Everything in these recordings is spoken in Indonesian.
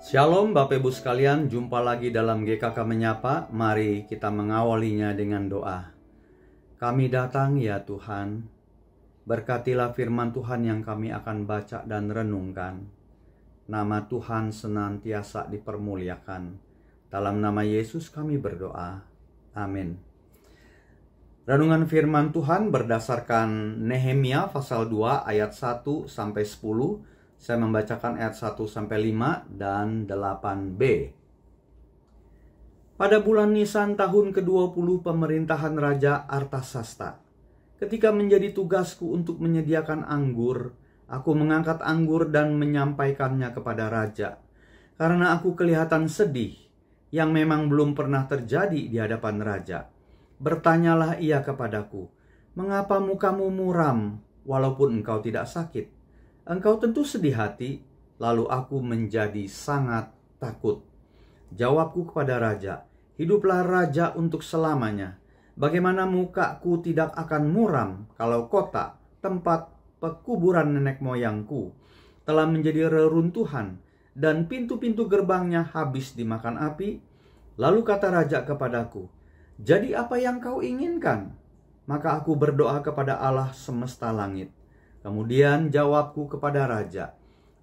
Shalom Bapak Ibu sekalian, jumpa lagi dalam GKK Menyapa. Mari kita mengawalinya dengan doa. Kami datang ya Tuhan, berkatilah firman Tuhan yang kami akan baca dan renungkan. Nama Tuhan senantiasa dipermuliakan. Dalam nama Yesus kami berdoa. Amin. Renungan firman Tuhan berdasarkan Nehemia pasal 2 ayat 1 sampai 10. Saya membacakan ayat 1 sampai 5 dan 8b. Pada bulan Nisan tahun ke-20 pemerintahan Raja Artasasta, ketika menjadi tugasku untuk menyediakan anggur, aku mengangkat anggur dan menyampaikannya kepada raja. Karena aku kelihatan sedih, yang memang belum pernah terjadi di hadapan raja. Bertanyalah ia kepadaku, "Mengapa mukamu muram walaupun engkau tidak sakit?" Engkau tentu sedih hati. Lalu aku menjadi sangat takut. Jawabku kepada raja, "Hiduplah raja untuk selamanya. Bagaimana mukaku tidak akan muram kalau kota, tempat pekuburan nenek moyangku, telah menjadi reruntuhan dan pintu-pintu gerbangnya habis dimakan api?" Lalu kata raja kepadaku, "Jadi apa yang kau inginkan?" Maka aku berdoa kepada Allah semesta langit. Kemudian jawabku kepada raja,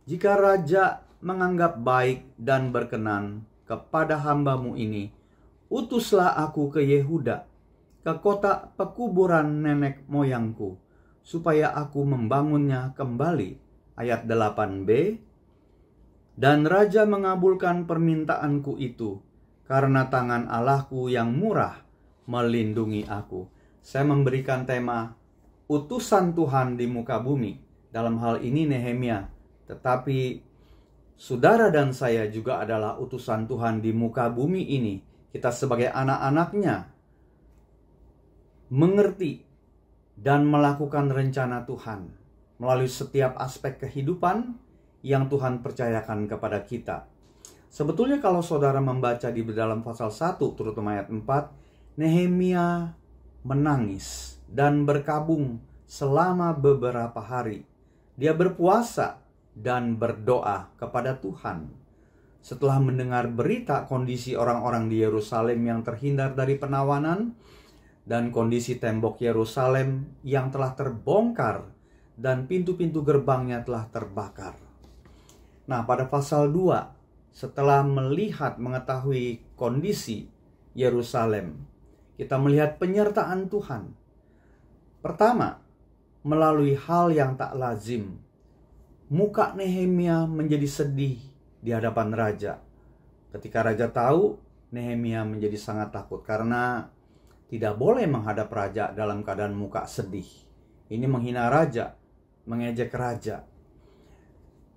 "Jika raja menganggap baik dan berkenan kepada hambamu ini, utuslah aku ke Yehuda, ke kota pekuburan nenek moyangku, supaya aku membangunnya kembali." Ayat 8b. Dan raja mengabulkan permintaanku itu, karena tangan Allahku yang murah melindungi aku. Saya memberikan tema utusan Tuhan di muka bumi. Dalam hal ini Nehemia, tetapi saudara dan saya juga adalah utusan Tuhan di muka bumi ini. Kita sebagai anak-anaknya mengerti dan melakukan rencana Tuhan melalui setiap aspek kehidupan yang Tuhan percayakan kepada kita. Sebetulnya kalau saudara membaca di dalam pasal 1 terutama ayat 4, Nehemia menangis dan berkabung selama beberapa hari. Dia berpuasa dan berdoa kepada Tuhan. Setelah mendengar berita kondisi orang-orang di Yerusalem yang terhindar dari penawanan dan kondisi tembok Yerusalem yang telah terbongkar dan pintu-pintu gerbangnya telah terbakar. Nah, pada pasal 2, setelah mengetahui kondisi Yerusalem, kita melihat penyertaan Tuhan. Pertama, melalui hal yang tak lazim, muka Nehemia menjadi sedih di hadapan raja. Ketika raja tahu, Nehemia menjadi sangat takut karena tidak boleh menghadap raja dalam keadaan muka sedih. Ini menghina raja, mengejek raja.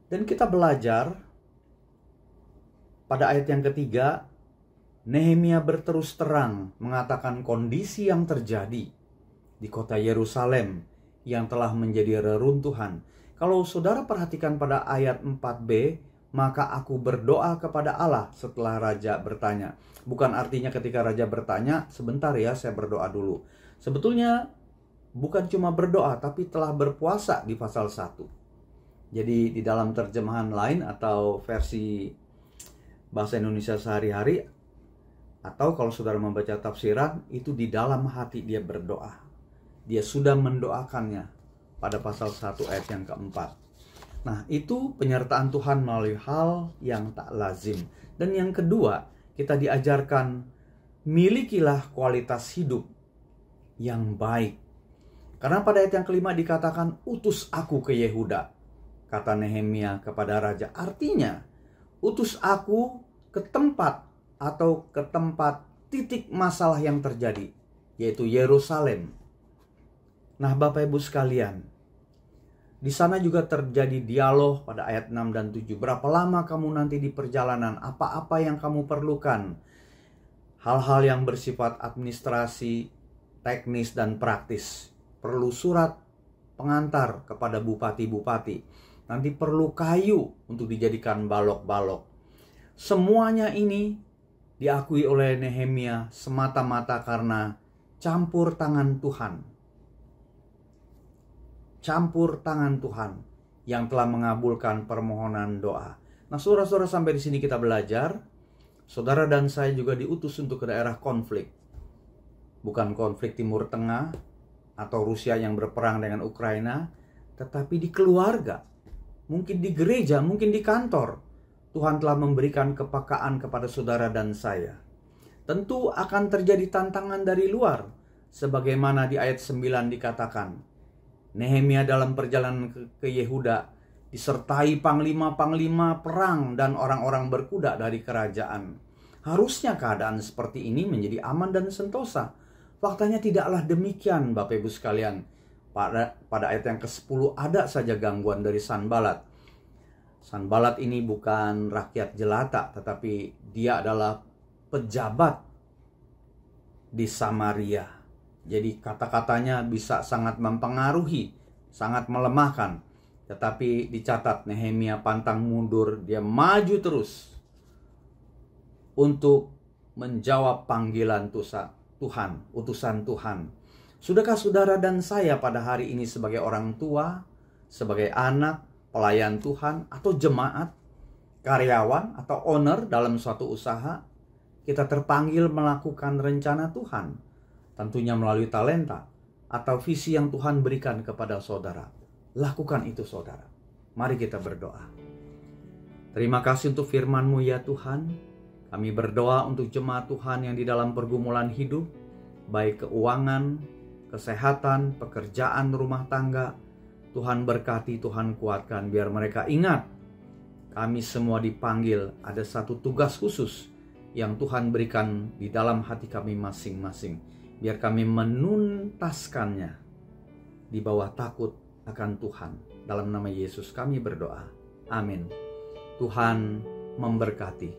Dan kita belajar pada ayat yang ketiga, Nehemia berterus terang mengatakan kondisi yang terjadi di kota Yerusalem yang telah menjadi reruntuhan. Kalau saudara perhatikan pada ayat 4b, maka aku berdoa kepada Allah setelah raja bertanya. Bukan artinya ketika raja bertanya, sebentar ya saya berdoa dulu. Sebetulnya bukan cuma berdoa, tapi telah berpuasa di pasal 1. Jadi di dalam terjemahan lain atau versi bahasa Indonesia sehari-hari, atau kalau saudara membaca tafsiran, itu di dalam hati dia berdoa. Dia sudah mendoakannya pada pasal 1 ayat yang keempat. Nah, itu penyertaan Tuhan melalui hal yang tak lazim. Dan yang kedua, kita diajarkan milikilah kualitas hidup yang baik. Karena pada ayat yang kelima dikatakan, "Utus aku ke Yehuda," kata Nehemia kepada raja. Artinya, utus aku ke tempat atau ke tempat titik masalah yang terjadi, yaitu Yerusalem. Nah, Bapak Ibu sekalian, di sana juga terjadi dialog pada ayat 6 dan 7. Berapa lama kamu nanti di perjalanan? Apa-apa yang kamu perlukan? Hal-hal yang bersifat administrasi, teknis, dan praktis. Perlu surat pengantar kepada bupati-bupati. Nanti perlu kayu untuk dijadikan balok-balok. Semuanya ini diakui oleh Nehemia semata-mata karena campur tangan Tuhan. Campur tangan Tuhan yang telah mengabulkan permohonan doa. Nah, saudara-saudara, sampai di sini kita belajar, saudara dan saya juga diutus untuk ke daerah konflik. Bukan konflik Timur Tengah atau Rusia yang berperang dengan Ukraina, tetapi di keluarga, mungkin di gereja, mungkin di kantor. Tuhan telah memberikan kepekaan kepada saudara dan saya. Tentu akan terjadi tantangan dari luar, sebagaimana di ayat 9 dikatakan. Nehemia dalam perjalanan ke Yehuda disertai panglima-panglima perang dan orang-orang berkuda dari kerajaan. Harusnya keadaan seperti ini menjadi aman dan sentosa. Faktanya tidaklah demikian, Bapak Ibu sekalian. Pada ayat yang ke-10 ada saja gangguan dari Sanbalat. Sanbalat ini bukan rakyat jelata, tetapi dia adalah pejabat di Samaria. Jadi kata-katanya bisa sangat mempengaruhi, sangat melemahkan. Tetapi dicatat Nehemia pantang mundur, dia maju terus untuk menjawab panggilan Tuhan, utusan Tuhan. Sudahkah saudara dan saya pada hari ini sebagai orang tua, sebagai anak, pelayan Tuhan, atau jemaat, karyawan, atau owner dalam suatu usaha, kita terpanggil melakukan rencana Tuhan, tentunya melalui talenta atau visi yang Tuhan berikan kepada saudara. Lakukan itu, saudara. Mari kita berdoa. Terima kasih untuk firman-Mu ya Tuhan. Kami berdoa untuk jemaat Tuhan yang di dalam pergumulan hidup, baik keuangan, kesehatan, pekerjaan, rumah tangga. Tuhan berkati, Tuhan kuatkan, biar mereka ingat kami semua dipanggil, ada satu tugas khusus yang Tuhan berikan di dalam hati kami masing-masing. Biar kami menuntaskannya di bawah takut akan Tuhan. Dalam nama Yesus kami berdoa. Amin. Tuhan memberkati.